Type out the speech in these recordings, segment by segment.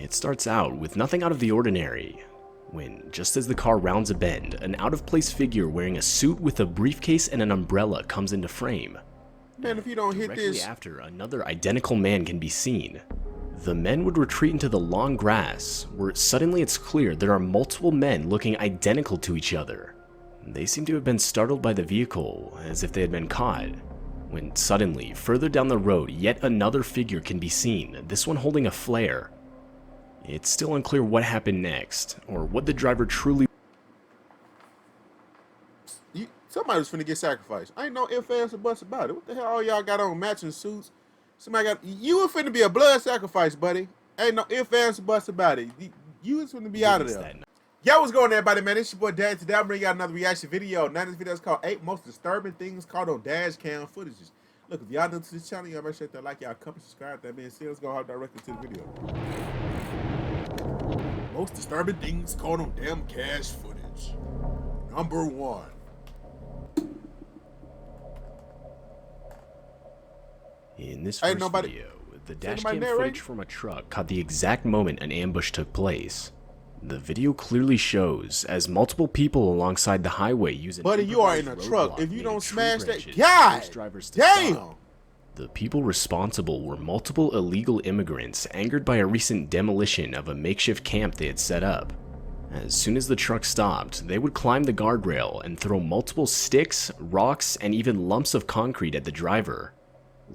It starts out with nothing out of the ordinary, when, just as the car rounds a bend, an out-of-place figure wearing a suit with a briefcase and an umbrella comes into frame. Man, if you don't hit Directly this... after, another identical man can be seen. The men would retreat into the long grass, where suddenly it's clear there are multiple men looking identical to each other. They seem to have been startled by the vehicle, as if they had been caught, when suddenly, further down the road, yet another figure can be seen, this one holding a flare. It's still unclear what happened next, or what the driver truly... Somebody was finna get sacrificed. I ain't no ifs, ands, or buts about it. What the hell all y'all got on matching suits? Somebody got... You were finna be a blood sacrifice, buddy. Ain't no ifs, ands, or buts about it. You was finna be out of there. Yo, what's going on, everybody, man? It's your boy, Dad. Today I'm bringing out another reaction video. Now this video is called 8 Most Disturbing Things Caught on Dashcam Footages. Look, if y'all new to this channel, y'all make sure to like, y'all comment, subscribe. That being said, let's go hop directly to the video. Most disturbing things caught on damn cash footage. Number 1. In this first video, the dashcam footage from a truck caught the exact moment an ambush took place. The video clearly shows as multiple people alongside the highway use an Buddy, you are in a truck. If you don't smash that, God damn! The people responsible were multiple illegal immigrants angered by a recent demolition of a makeshift camp they had set up. As soon as the truck stopped, they would climb the guardrail and throw multiple sticks, rocks, and even lumps of concrete at the driver.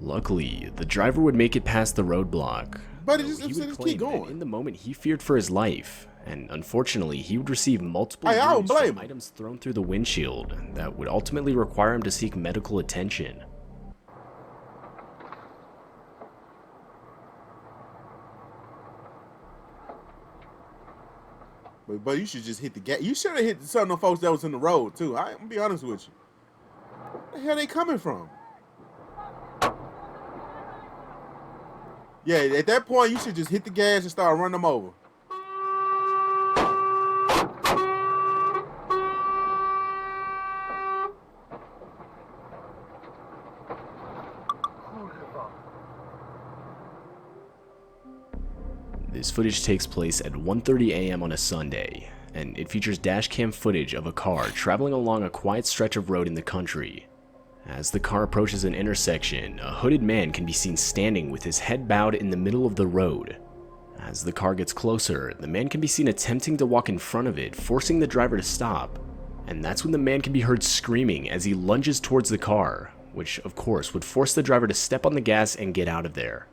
Luckily, the driver would make it past the roadblock. But he would keep going. In the moment, he feared for his life, and unfortunately, he would receive multiple items thrown through the windshield that would ultimately require him to seek medical attention. But you should just hit the gas. You should have hit some of the folks that was in the road too. I'm gonna be honest with you. Where the hell they coming from? Yeah, at that point, you should just hit the gas and start running them over. This footage takes place at 1:30 a.m. on a Sunday, and it features dashcam footage of a car traveling along a quiet stretch of road in the country. As the car approaches an intersection, a hooded man can be seen standing with his head bowed in the middle of the road. As the car gets closer, the man can be seen attempting to walk in front of it, forcing the driver to stop. And that's when the man can be heard screaming as he lunges towards the car, which of course would force the driver to step on the gas and get out of there.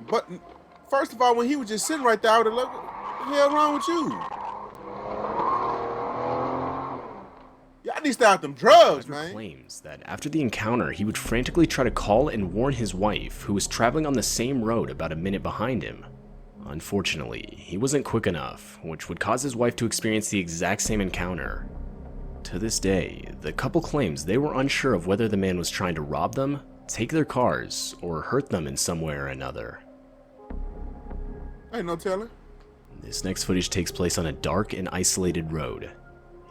But first of all, when he was just sitting right there, I would have looked, what the hell wrong with you? Y'all need to stop them drugs, man. Claims that after the encounter, he would frantically try to call and warn his wife, who was traveling on the same road about a minute behind him. Unfortunately, he wasn't quick enough, which would cause his wife to experience the exact same encounter. To this day, the couple claims they were unsure of whether the man was trying to rob them, take their cars, or hurt them in some way or another. Ain't no telling. This next footage takes place on a dark and isolated road.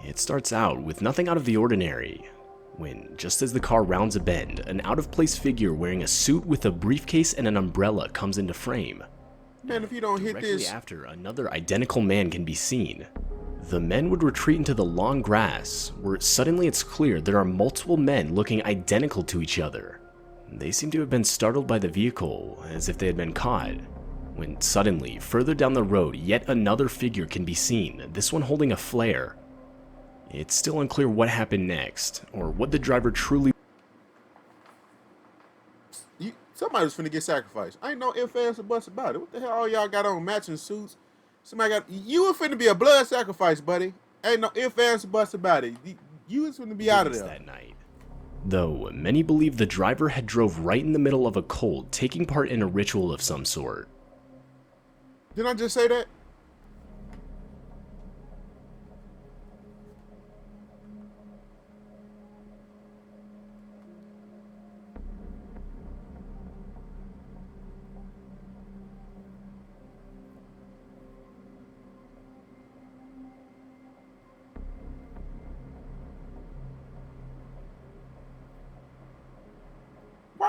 It starts out with nothing out of the ordinary, when, just as the car rounds a bend, an out-of-place figure wearing a suit with a briefcase and an umbrella comes into frame. Man, if you don't hit this... Directly after, another identical man can be seen. The men would retreat into the long grass, where suddenly it's clear there are multiple men looking identical to each other. They seem to have been startled by the vehicle, as if they had been caught, when suddenly, further down the road, yet another figure can be seen, this one holding a flare. It's still unclear what happened next, or what the driver truly... Somebody was finna get sacrificed. I ain't no ifs, ands, or buts about it. What the hell all y'all got on matching suits? Somebody got... You were finna be a blood sacrifice, buddy. Ain't no ifs, ands, or buts about it. You was finna be out of there. That night. Though, many believe the driver had drove right in the middle of a cult, taking part in a ritual of some sort. Didn't I just say that?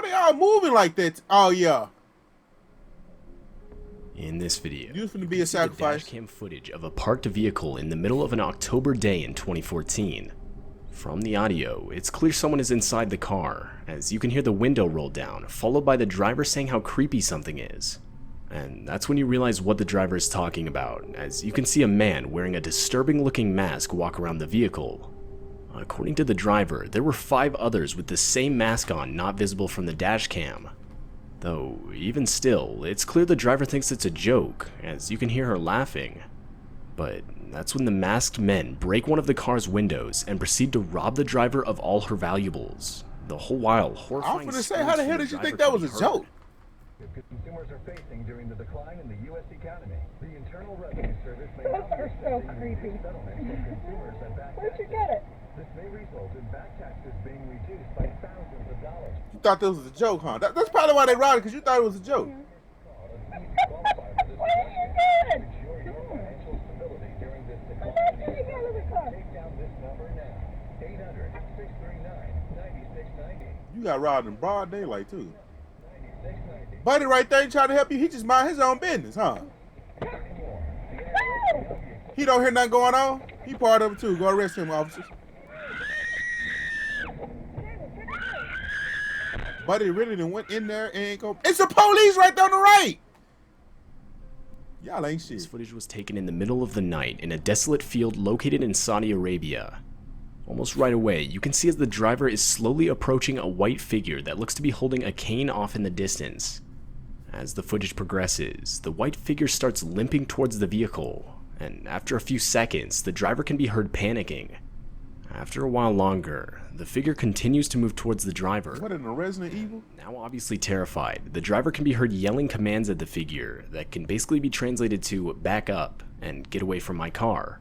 they all moving like that? Oh yeah. In this video, You finna be you a see the sacrifice. dashcam footage of a parked vehicle in the middle of an October day in 2014. From the audio, it's clear someone is inside the car, as you can hear the window roll down, followed by the driver saying how creepy something is. And that's when you realize what the driver is talking about, as you can see a man wearing a disturbing looking mask walk around the vehicle. According to the driver, there were 5 others with the same mask on not visible from the dashcam. Though, even still, it's clear the driver thinks it's a joke, as you can hear her laughing. But that's when the masked men break one of the car's windows and proceed to rob the driver of all her valuables. The whole while, horrifying I'm finna say, how the hell did you think that was a joke? Consumers are facing during the decline in the U.S. economy. The Internal Revenue Service may now Those are so creepy. settlements of consumers and back Where'd you get it? This may result in back taxes being reduced by thousands of dollars. You thought this was a joke, huh? That's probably why they robbed it, because you thought it was a joke. What are you doing? Ensure your financial stability during this I'm decline. not getting out of the car. Take down this number now. 800-639-9690. You got robbed in broad daylight too. 9690. Buddy right there, he trying to help you. He just mind his own business, huh? No! He don't hear nothing going on. He part of it too. Go arrest him, officers. Buddy really done went in there and ain't go. It's the police right there on the right. Y'all ain't This shit. footage was taken in the middle of the night in a desolate field located in Saudi Arabia. Almost right away, you can see as the driver is slowly approaching a white figure that looks to be holding a cane off in the distance. As the footage progresses, the white figure starts limping towards the vehicle, and after a few seconds, the driver can be heard panicking. After a while longer, the figure continues to move towards the driver. What in the Resident Evil? Now obviously terrified, the driver can be heard yelling commands at the figure that can basically be translated to back up and get away from my car.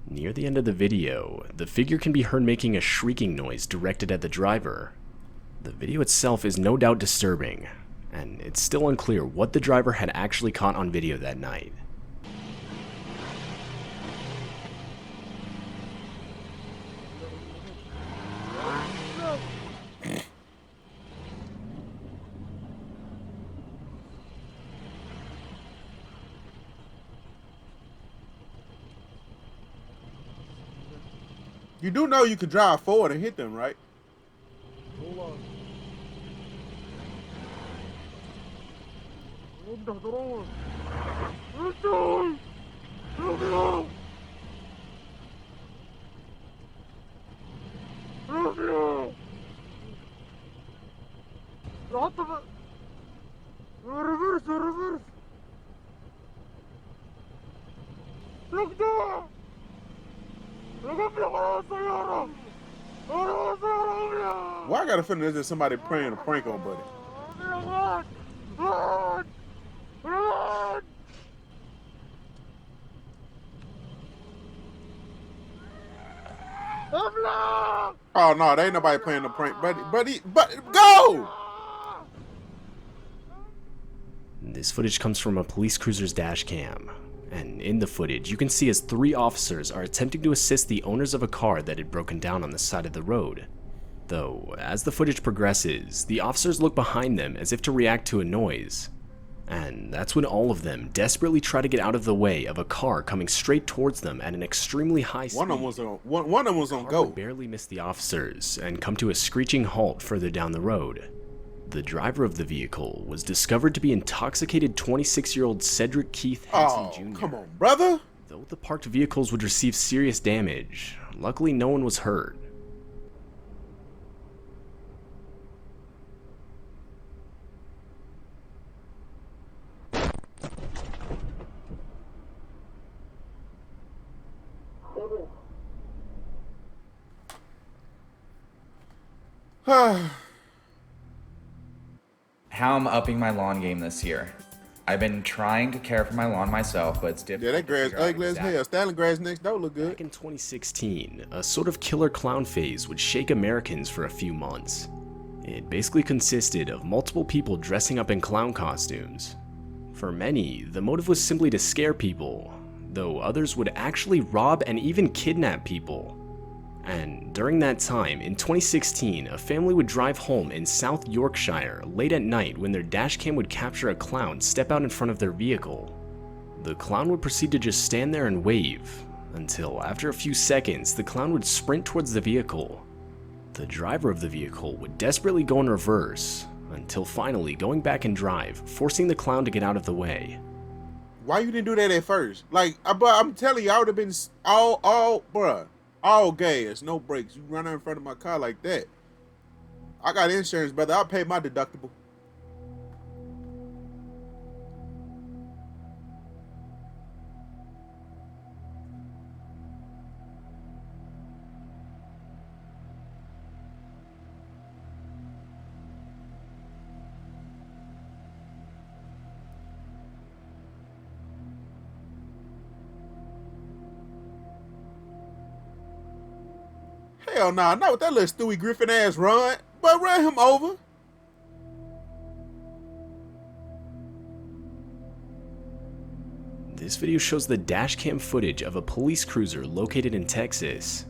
Near the end of the video, the figure can be heard making a shrieking noise directed at the driver. The video itself is no doubt disturbing, and it's still unclear what the driver had actually caught on video that night. You do know you can drive forward and hit them, right? Why I got a feeling there's just somebody playing a prank on Buddy? Oh no, there ain't nobody playing a prank, Buddy, go! This footage comes from a police cruiser's dash cam, and in the footage you can see as 3 officers are attempting to assist the owners of a car that had broken down on the side of the road. Though, as the footage progresses, the officers look behind them as if to react to a noise. And that's when all of them desperately try to get out of the way of a car coming straight towards them at an extremely high speed. One of them was on The car go. would barely miss the officers and come to a screeching halt further down the road. The driver of the vehicle was discovered to be intoxicated 26-year-old Cedric Keith Henson Oh, Jr. come on, brother. Though the parked vehicles would receive serious damage, luckily no one was hurt. How I'm upping my lawn game this year. I've been trying to care for my lawn myself, but it's Yeah, difficult. that grass to figure out ugly as exactly- hell. Stanley grass next door look good. Back in 2016, a sort of killer clown phase would shake Americans for a few months. It basically consisted of multiple people dressing up in clown costumes. For many, the motive was simply to scare people, though others would actually rob and even kidnap people. And during that time, in 2016, a family would drive home in South Yorkshire late at night when their dashcam would capture a clown step out in front of their vehicle. The clown would proceed to just stand there and wave, until after a few seconds, the clown would sprint towards the vehicle. The driver of the vehicle would desperately go in reverse, until finally going back in drive, forcing the clown to get out of the way. Why you didn't do that at first? Like, I'm telling you, I would have been all gas, no brakes. You run out in front of my car like that. I got insurance, brother. I'll pay my deductible. Hell nah, not with that little Stewie Griffin ass run. But run him over. This video shows the dashcam footage of a police cruiser located in Texas.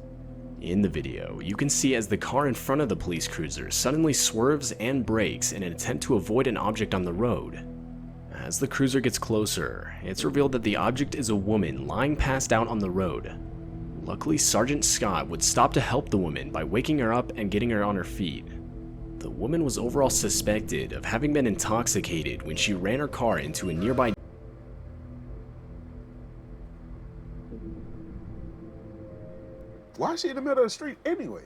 In the video, you can see as the car in front of the police cruiser suddenly swerves and brakes in an attempt to avoid an object on the road. As the cruiser gets closer, it's revealed that the object is a woman lying passed out on the road. Luckily, Sergeant Scott would stop to help the woman by waking her up and getting her on her feet. The woman was overall suspected of having been intoxicated when she ran her car into a nearby. Why is she in the middle of the street anyway?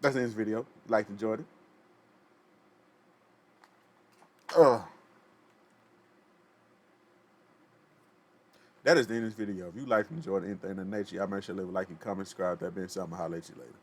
That's in this video. Like and enjoyed it. That is the end of this video. If you like and enjoyed anything in nature, y'all make sure to leave a like and comment, subscribe. That being said, I'm going to holler at you later.